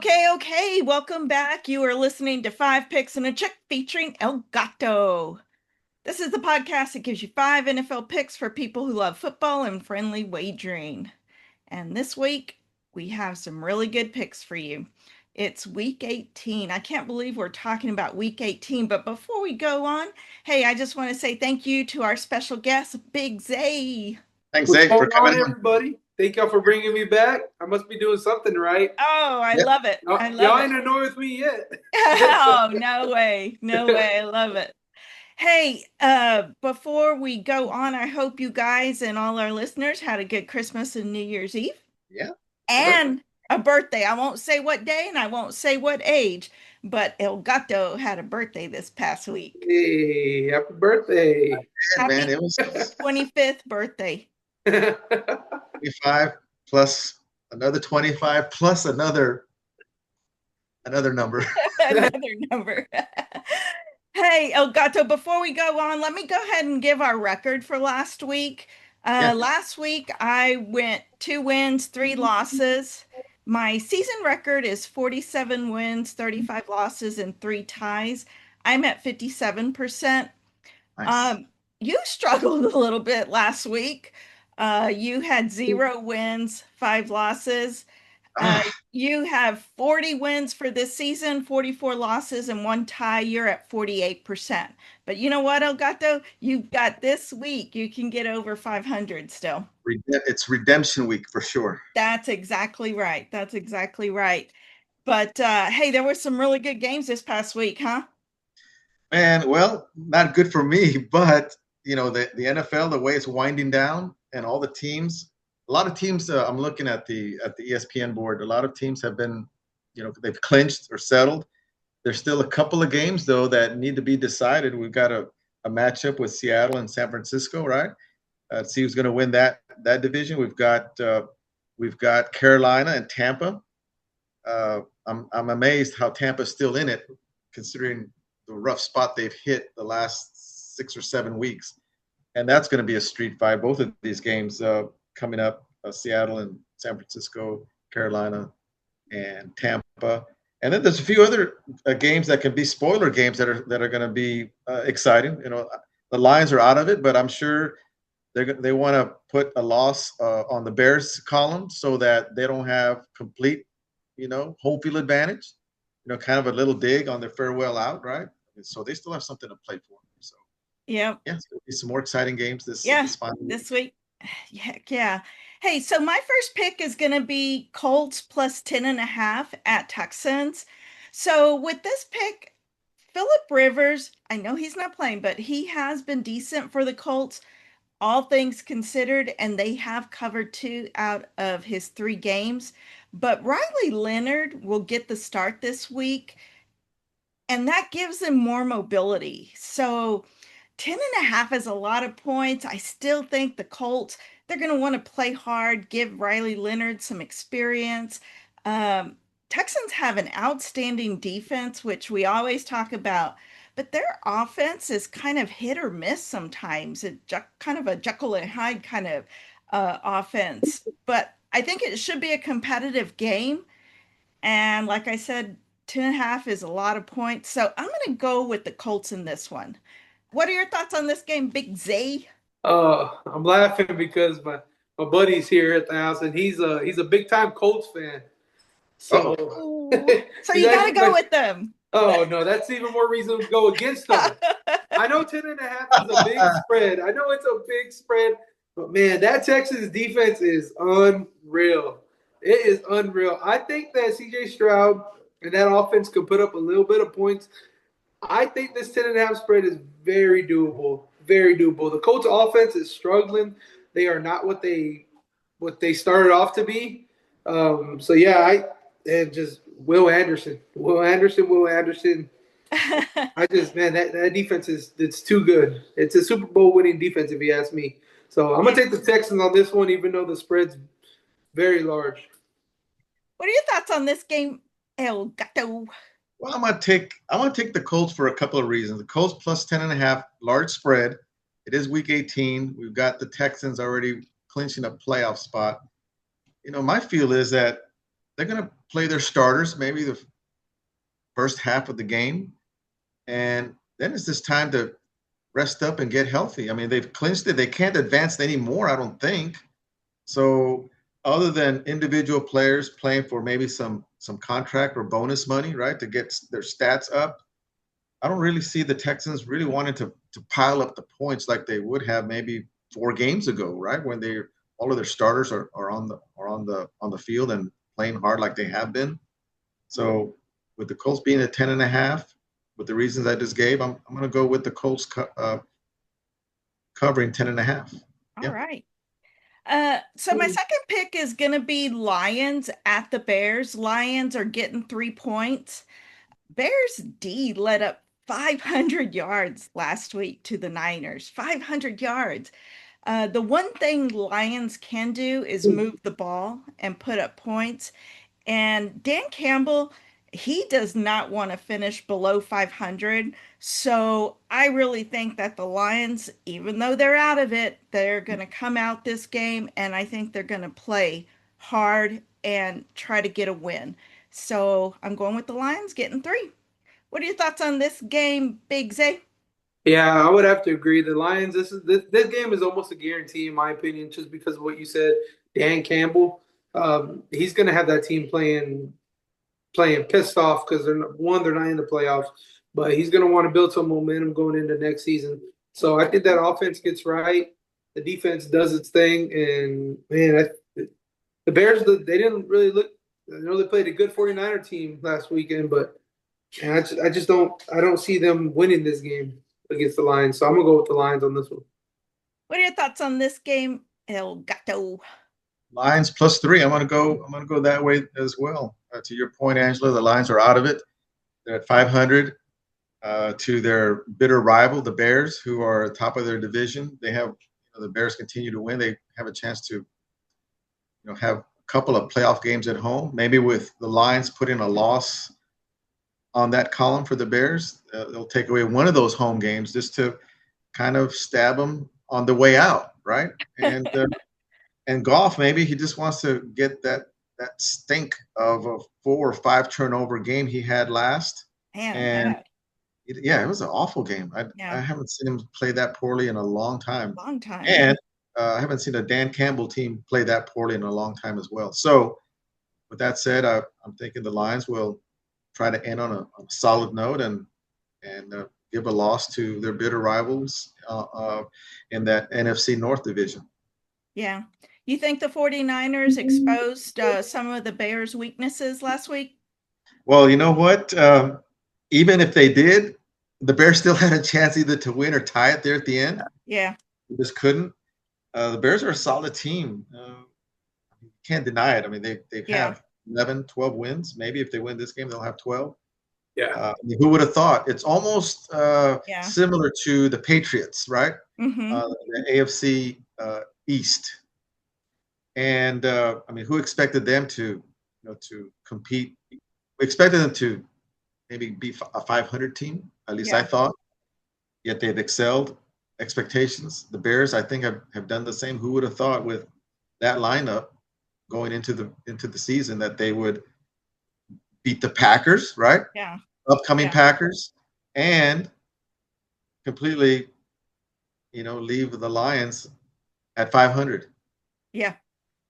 Okay. Welcome back. You are listening to Five Picks and a Chick featuring El Gato. This is the podcast that gives you five NFL picks for people who love football and friendly wagering. And this week, we have some really good picks for you. It's week 18. I can't believe we're talking about week 18. But before we go on, hey, I just want to say thank you to our special guest, Big Zay. Thanks, What's Zay, for going on, coming on. everybody? Thank y'all for bringing me back. I must be doing something right. Oh, I Yeah, love it. I love Y'all it. ain't annoyed with me yet. Oh, no way. No way. I love it. Hey, before we go on, I hope you guys and all our listeners had a good Christmas and New Year's Eve yeah. Yep. and a birthday. I won't say what day and I won't say what age, but El Gato had a birthday this past week. Hey, happy birthday. Man, Happy it was 25th birthday. 25 plus another 25 plus another number. Another number. Hey, El Gato, before we go on, let me go ahead and give our record for last week. Yeah. Last week, I went 2 wins, 3 losses. My season record is 47 wins, 35 losses, and 3 ties. I'm at 57%. Nice. Um, you struggled a little bit last week. You had 0 wins, 5 losses. Uh, Ah, you have 40 wins for this season, 44 losses, and 1 tie. You're at 48%. But you know what, Elgato? You've got this week. You can get over 500 still. it's redemption week for sure. That's exactly right. That's exactly right. But hey, there were some really good games this past week, huh? Man, well, not good for me, but the NFL, the way it's winding down, and all the teams, a lot of teams. I'm looking at the ESPN board. A lot of teams have been, they've clinched or settled. There's still a couple of games though that need to be decided. We've got a matchup with Seattle and San Francisco, right? See who's going to win that division. We've got Carolina and Tampa. I'm amazed how Tampa's still in it, considering the rough spot they've hit the last 6 or 7 weeks. And that's going to be a street fight. Both of these games coming up: Seattle and San Francisco, Carolina and Tampa. And then there's a few other games that can be spoiler games that are going to be exciting. The Lions are out of it, but I'm sure they want to put a loss on the Bears column so that they don't have complete, home field advantage. Kind of a little dig on their farewell out, right? So they still have something to play for. So Yep. yeah, it's going to be some more exciting games Yeah, this final week. this week. Heck yeah. Hey, so my first pick is going to be Colts plus 10.5 at Texans. So with this pick, Philip Rivers, I know he's not playing, but he has been decent for the Colts, all things considered, and they have covered 2 out of his 3 games. But Riley Leonard will get the start this week, and that gives him more mobility. So 10.5 is a lot of points. I still think the Colts, they're going to want to play hard, give Riley Leonard some experience. Um, Texans have an outstanding defense, which we always talk about, but their offense is kind of hit or miss sometimes. Kind of a Jekyll and Hyde kind of offense. But I think it should be a competitive game. And like I said, 10.5 is a lot of points. So I'm going to go with the Colts in this one. What are your thoughts on this game, Big Z? I'm laughing because my buddy's here at the house and he's a big time Colts fan. Oh, So Ooh. So he's you got to actually go been, with them. oh no, that's even more reason to go against them. I know 10.5 is a big spread. I know it's a big spread, but man, that Texas defense is unreal. It is unreal. I think that CJ Stroud and that offense could put up a little bit of points. I think this 10.5 spread is very doable. Very doable. The Colts offense is struggling. They are not what they started off to be. So yeah, and just Will Anderson. Will Anderson, Will Anderson. I just man, that defense is it's too good. It's a Super Bowl winning defense if you ask me. So I'm gonna Yeah. take the Texans on this one, even though the spread's very large. What are your thoughts on this game, El Gato? well, I'm gonna take the Colts for a couple of reasons. The Colts plus 10.5, large spread. It is week 18. We've got the Texans already clinching a playoff spot. My feel is that they're going to play their starters maybe the first half of the game, and then it's just time to rest up and get healthy. I mean, they've clinched it. They can't advance anymore, I don't think. So other than individual players playing for maybe some contract or bonus money, right, to get their stats up, I don't really see the Texans really wanting to pile up the points like they would have maybe 4 games ago, right, when they all of their starters are on the field and playing hard like they have been. So with the Colts being at 10.5, with the reasons I just gave, I'm going to go with the Colts covering 10.5. All Yeah. right. So my second pick is gonna be Lions at the Bears. Lions are getting 3 points. Bears D led up 500 yards last week to the Niners. 500 yards. The one thing Lions can do is move the ball and put up points. And Dan Campbell, he does not want to finish below 500. So I really think that the Lions, even though they're out of it, they're going to come out this game and I think they're going to play hard and try to get a win. So I'm going with the Lions getting 3. What are your thoughts on this game, Big Zay? Yeah, I would have to agree. The Lions, this game is almost a guarantee in my opinion, just because of what you said. Dan Campbell, he's going to have that team playing pissed off because they're not in the playoffs, but he's going to want to build some momentum going into next season. So I think that offense gets right, the defense does its thing, and man, the Bears they didn't really look. I know they played a good 49er team last weekend, but and I just don't see them winning this game against the Lions. So I'm gonna go with the Lions on this one. What are your thoughts on this game, El Gato? Lions +3. I'm going to go. I'm going to go that way as well. To your point, Angela, the Lions are out of it. They're at 500. To their bitter rival, the Bears, who are top of their division. They have the Bears continue to win. They have a chance to have a couple of playoff games at home. Maybe with the Lions putting a loss on that column for the Bears, they'll take away one of those home games just to kind of stab them on the way out, right? And Goff, maybe he just wants to get that stink of a 4 or 5 turnover game he had last. Man, And yeah, yeah, it was an awful game. I yeah, haven't seen him play that poorly in a long time. long time. And I haven't seen a Dan Campbell team play that poorly in a long time as well. So with that said, I'm thinking the Lions will try to end on a solid note and give a loss to their bitter rivals in that NFC North division. Yeah. You think the 49ers exposed some of the Bears' weaknesses last week? Well, you know what? Even if they did, the Bears still had a chance either to win or tie it there at the end. Yeah. They just couldn't. The Bears are a solid team. You can't deny it. I mean, they've Yeah. have 11, 12 wins. Maybe if they win this game, they'll have 12. Yeah. I mean, who would have thought? It's almost Yeah. similar to the Patriots, right? Mm-hmm. The AFC East. And I mean, who expected them to compete? We expected them to maybe be a 500 team. At least I Yeah. thought. Yet they've excelled expectations. The Bears, I think, have done the same. Who would have thought with that lineup going into the season that they would beat the Packers, right? Yeah. Upcoming Yeah. Packers, and completely, leave the Lions at 500. Yeah.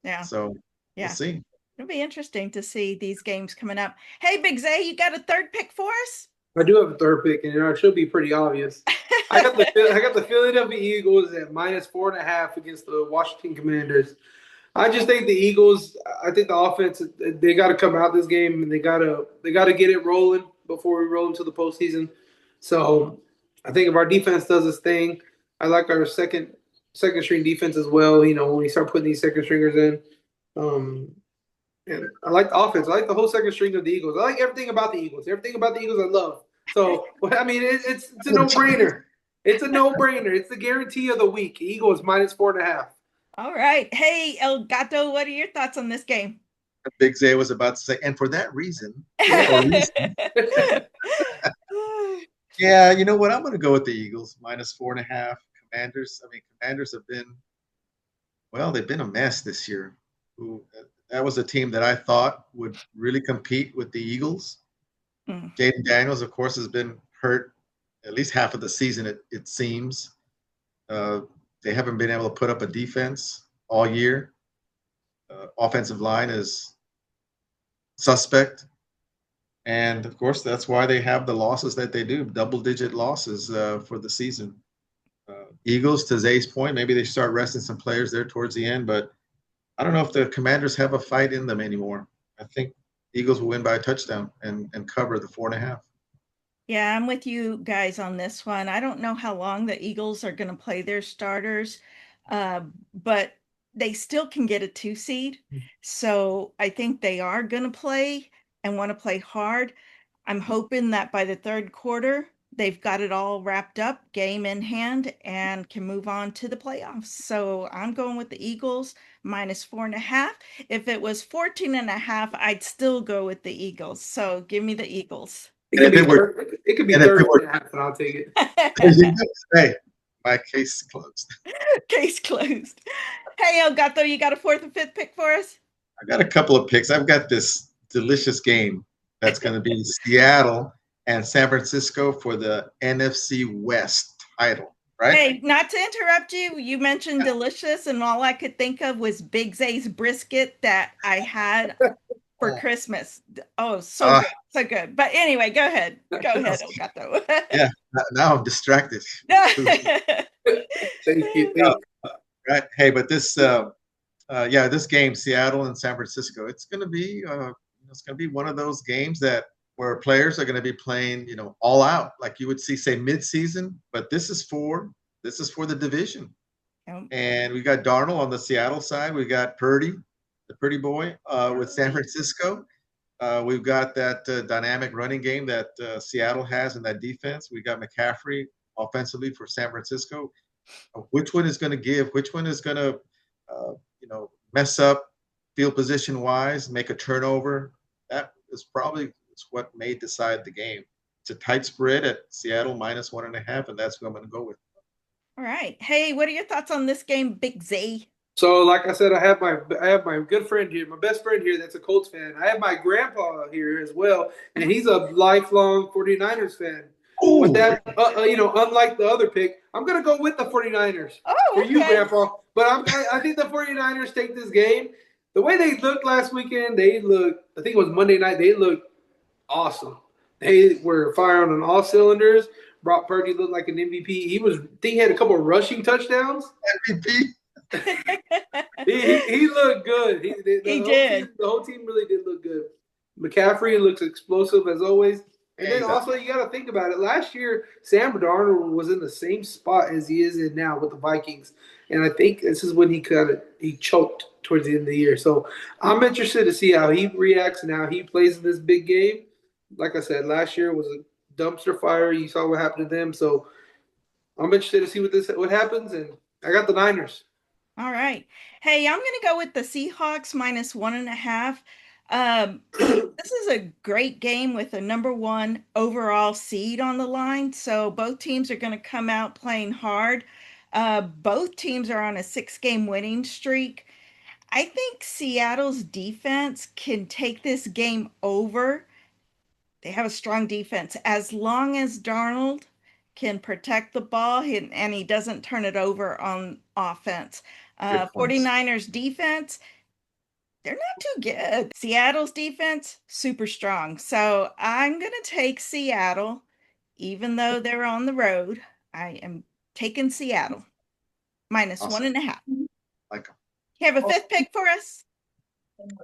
Yeah. So we'll Yeah. see. It'll be interesting to see these games coming up. Hey, Big Zay, you got a third pick for us? I do have a third pick, and it should be pretty obvious. I got the Philadelphia Eagles at -4.5 against the Washington Commanders. I just think the Eagles. I think the offense. They got to come out this game, and they gotta get it rolling before we roll into the postseason. So I think if our defense does its thing, I like our second string defense as well. When we start putting these second stringers in, and I like the offense. I like the whole second string of the Eagles. I like everything about the Eagles. Everything about the Eagles I love. So I mean, it's a no brainer. It's a no brainer. It's the guarantee of the week. Eagles -4.5. All right. Hey, El Gato, what are your thoughts on this game? Big Zay was about to say, and for that reason, yeah, you know what? I'm going to go with the Eagles -4.5. Commanders. I mean, Commanders have been, well, they've been a mess this year. that was a team that I thought would really compete with the Eagles. Mm. Jaden Daniels, of course, has been hurt at least half of the season, it seems. Uh, they haven't been able to put up a defense all year. Offensive line is suspect. And of course, that's why they have the losses that they do, double-digit losses for the season. Eagles, to Zay's point, maybe they start resting some players there towards the end, but I don't know if the Commanders have a fight in them anymore. I think Eagles will win by a touchdown and cover the 4.5. Yeah, I'm with you guys on this one. I don't know how long the Eagles are going to play their starters, uh, but they still can get a 2 seed. So I think they are going to play and want to play hard. I'm hoping that by the third quarter, they've got it all wrapped up, game in hand, and can move on to the playoffs. So I'm going with the Eagles -4.5. If it was 14.5, I'd still go with the Eagles. So give me the Eagles. It And could if be it were, third. It could be and if it 30 were, and a half, and I'll take it. hey, my case is closed. Case closed. Hey, Elgato, you got a fourth and fifth pick for us? I got a couple of picks. I've got this delicious game that's going to be Seattle and San Francisco for the NFC West title, right? Hey, not to interrupt you, you mentioned delicious, and all I could think of was Big Zay's brisket that I had for Christmas. Oh, so Uh, good, so good. But anyway, go ahead. Go ahead, Elgato. yeah, now I'm distracted. Thank you. Right? Hey, but this, this game, Seattle and San Francisco, it's going to be one of those games that where players are going to be playing, all out, like you would see, say, mid-season. But this is for the division. And we got Darnold on the Seattle side. We got Purdy, the Purdy boy, with San Francisco. We've got that dynamic running game that Seattle has in that defense. We got McCaffrey offensively for San Francisco. Which one is going to give? Which one is going to, mess up field position wise, make a turnover? That is probably what may decide the game. It's a tight spread at Seattle -1.5, and that's what I'm going to go with. All right. Hey, what are your thoughts on this game, Big Z? So, like I said, I have my good friend here, my best friend here that's a Colts fan. I have my grandpa here as well, and he's a lifelong 49ers fan. Ooh. With that, unlike the other pick, I'm going to go with the 49ers for okay. you, Grandpa. But I think the 49ers take this game. The way they looked last weekend, I think it was Monday night, they looked awesome. They were firing on all cylinders. Brock Purdy looked like an MVP. He had a couple of rushing touchdowns. MVP. he looked good. He did. The whole team really did look good. McCaffrey looks explosive as always. And then also you got to think about it. Last year, Sam Darnold was in the same spot as he is in now with the Vikings, and I think this is when he choked towards the end of the year. So I'm interested to see how he reacts and how he plays in this big game. Like I said, last year was a dumpster fire. You saw what happened to them. So I'm interested to see what happens, and I got the Niners. All right. Hey, I'm going to go with the Seahawks -1.5. This is a great game with a number 1 overall seed on the line. So both teams are going to come out playing hard. Both teams are on a 6-game winning streak. I think Seattle's defense can take this game over. They have a strong defense. As long as Darnold can protect the ball and he doesn't turn it over on offense. 49ers defense, they're not too good. Seattle's defense, super strong. So I'm going to take Seattle, even though they're on the road. I am taking Seattle -1.5. Like You have a fifth pick for us?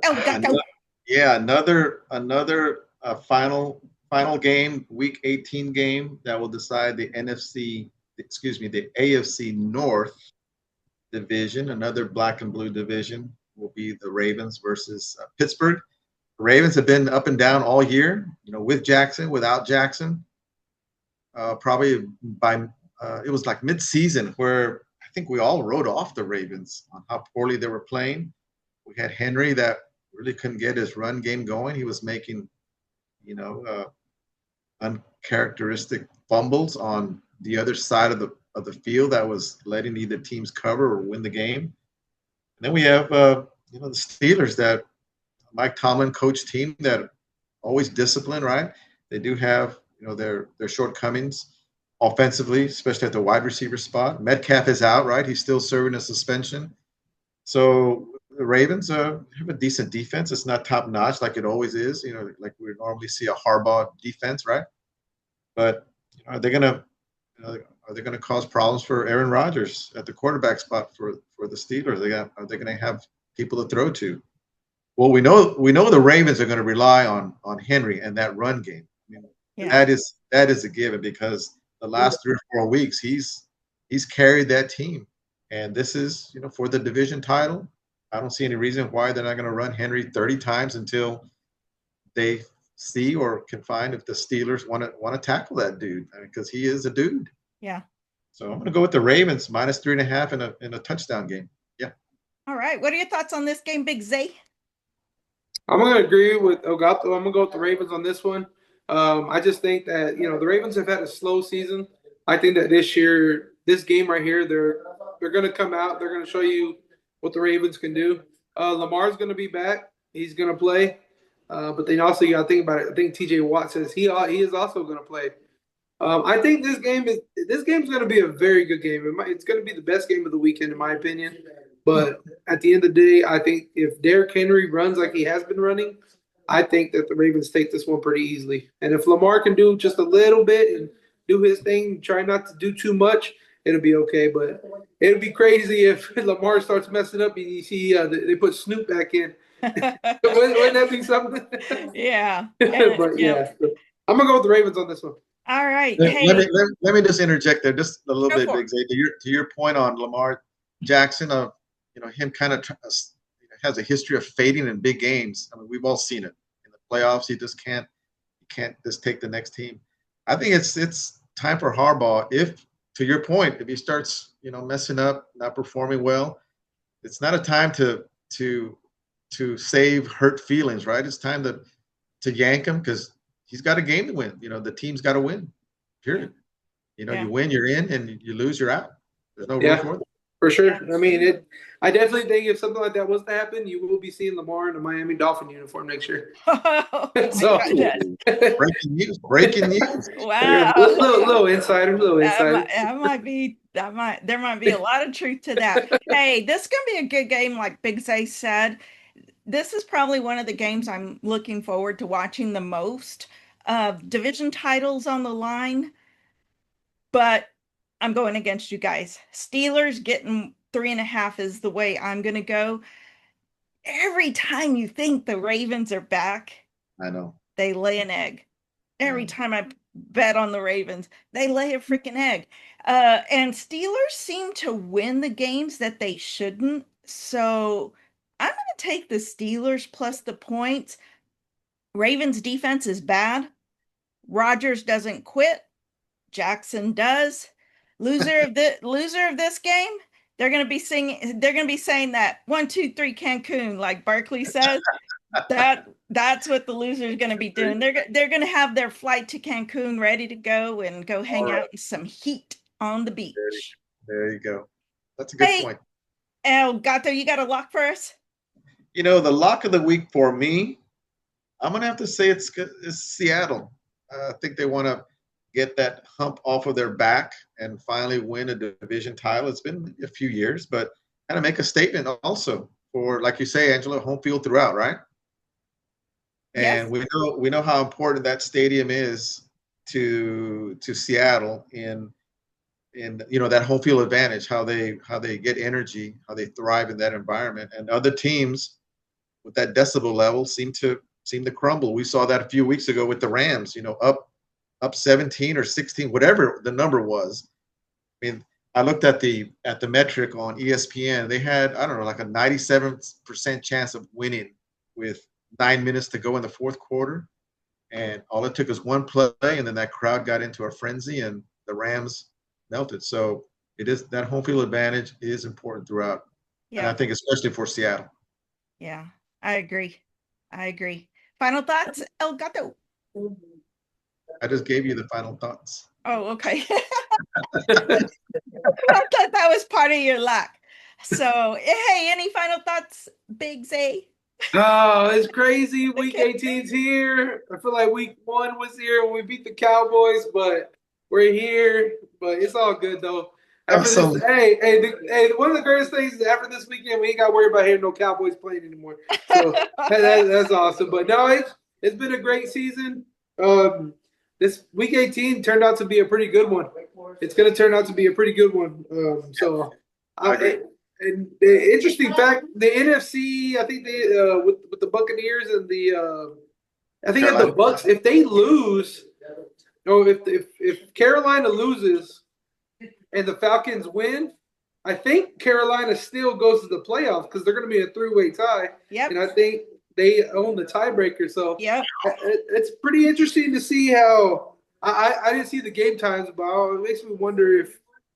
Oh, go. Yeah, another final game, Week 18 game that will decide the AFC North division. Another black and blue division will be the Ravens versus Pittsburgh. The Ravens have been up and down all year, with Jackson, without Jackson. Probably by it was like mid-season where I think we all wrote off the Ravens on how poorly they were playing. We had Henry that really couldn't get his run game going. He was making, uncharacteristic fumbles on the other side of the field that was letting either teams cover or win the game. And then we have, the Steelers that Mike Tomlin coach team that always disciplined, right? They do have their shortcomings offensively, especially at the wide receiver spot. Metcalf is out, right? He's still serving a suspension. So the Ravens have a decent defense. It's not top notch like it always is, like we normally see a Harbaugh defense, right? But are they gonna are they gonna cause problems for Aaron Rodgers at the quarterback spot for the Steelers? Are they gonna have people to throw to? Well, we know the Ravens are going to rely on Henry and that run game. I mean, Yeah. that is a given because the last 3 or 4 weeks he's carried that team, and this is for the division title. I don't see any reason why they're not going to run Henry 30 times until they see or can find if the Steelers want to tackle that dude because he is a dude. Yeah. So I'm going to go with the Ravens minus 3.5 in a touchdown game. Yeah. All right. What are your thoughts on this game, Big Z? I'm going to agree with Elgato. I'm going to go with the Ravens on this one. I just think that, the Ravens have had a slow season. I think that this year, this game right here, they're going to come out. They're going to show you what the Ravens can do. Lamar's going to be back. He's going to play. But then also you got to think about it. I think TJ Watt says he is also going to play. I think this game's going to be a very good game. It's going to be the best game of the weekend, in my opinion. But at the end of the day, I think if Derrick Henry runs like he has been running, I think that the Ravens take this one pretty easily. And if Lamar can do just a little bit and do his thing, try not to do too much, it'll be okay. But it'll be crazy if Lamar starts messing up and you see they put Snoop back in. Wouldn't that be something? Yeah. But yeah, I'm gonna go with the Ravens on this one. All right. Let, Hey, let me just interject there just a little go bit, for Big it. Z. To your point on Lamar Jackson, him kind of has a history of fading in big games. I mean, we've all seen it in the playoffs. He can't just take the next team. I think it's time for Harbaugh. If to your point, if he starts messing up, not performing well, it's not a time to save hurt feelings, right? It's time to yank him because he's got a game to win. The team's got to win. Period. Yeah. You win, you're in, and you lose, you're out. There's no room Yeah, for it. for sure. I mean, I definitely think if something like that was to happen, you will be seeing Lamar in a Miami Dolphin uniform next year. Oh, my So, goodness. Breaking news. Breaking news. Wow. little insider, little insider. There might be a lot of truth to that. Hey, this is gonna be a good game, like Big Zay said. This is probably one of the games I'm looking forward to watching the most. Division titles on the line, but I'm going against you guys. Steelers getting 3.5 is the way I'm gonna go. Every time you think the Ravens are back, I know. they lay an egg. Every time I bet on the Ravens, they lay a freaking egg. And Steelers seem to win the games that they shouldn't. So I'm going to take the Steelers plus the points. Ravens defense is bad. Rodgers doesn't quit. Jackson does. Loser of this game, they're going to be singing. They're going to be saying that 1, 2, 3 Cancun, like Barkley says. That's what the loser is going to be doing. They're going to have their flight to Cancun ready to go and go hang out in some heat on the beach. There you go. That's a good point. El Gato, you got a lock for us? The lock of the week for me, I'm going to have to say it's Seattle. I think they want to get that hump off of their back and finally win a division title. It's been a few years, but kind of make a statement also for, like you say, Angela, home field throughout, right? And Yes. we know how important that stadium is to Seattle in that home field advantage, how they get energy, how they thrive in that environment. And other teams with that decibel level seem to crumble. We saw that a few weeks ago with the Rams, up 17 or 16, whatever the number was. I mean, I looked at the metric on ESPN. They had, I don't know, like a 97% chance of winning with 9 minutes to go in the fourth quarter. And all it took was one play, and then that crowd got into a frenzy, and the Rams melted. So it is that home field advantage is important throughout. Yeah. And I think especially for Seattle. Yeah, I agree. Final thoughts, El Gato? I just gave you the final thoughts. Oh, okay. I thought that was part of your lock. So, hey, any final thoughts, Big Zay? Oh, it's crazy. Week 18's here. I feel like week 1 was here when we beat the Cowboys, but we're here. But it's all good though. After this, Absolutely. one of the greatest things is after this weekend, we ain't got to worry about having no Cowboys playing anymore. So that's awesome. But no, it's been a great season. This week 18 turned out to be a pretty good one. It's going to turn out to be a pretty good one. I agree. And the interesting fact, the NFC, I think they with the Buccaneers and the I think if the Carolina. Bucks, if they lose, or if Carolina loses and the Falcons win, I think Carolina still goes to the playoffs because they're going to be a three-way tie, Yep. and I think they own the tiebreaker. So Yep. it's pretty interesting to see how. I didn't see the game times, but it makes me wonder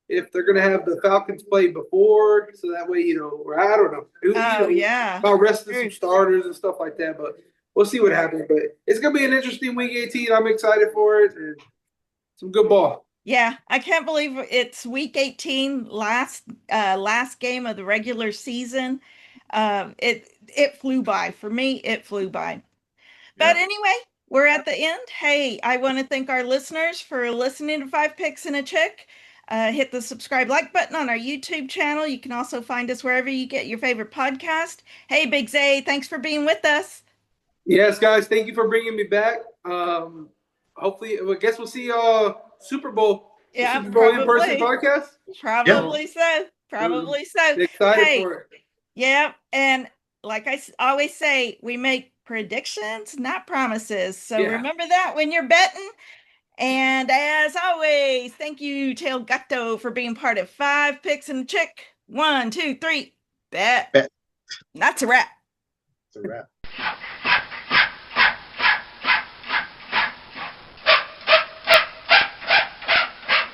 if they're going to have the Falcons play before, so that way or I don't know. Oh, yeah. About resting True. some starters and stuff like that, but we'll see what happens. But it's going to be an interesting week 18. I'm excited for it and some good ball. Yeah, I can't believe it's week 18, last game of the regular season. It flew by. For me, it flew by. But Yeah. anyway, we're at the end. Hey, I want to thank our listeners for listening to Five Picks and a Chick. Hit the subscribe like button on our YouTube channel. You can also find us wherever you get your favorite podcast. Hey, Big Zay, thanks for being with us. Yes, guys, thank you for bringing me back. Hopefully, I guess we'll see Super Bowl. The Yeah, Super Bowl in person probably. podcast. Yep. Probably so. Probably so. Excited Hey, for it. yeah, and like I always say, we make predictions, not promises. So Yeah. remember that when you're betting. And as always, thank you, Tail Gatto, for being part of Five Picks and a Chick. 1, 2, 3, bet. Bet. That's a wrap. It's a wrap.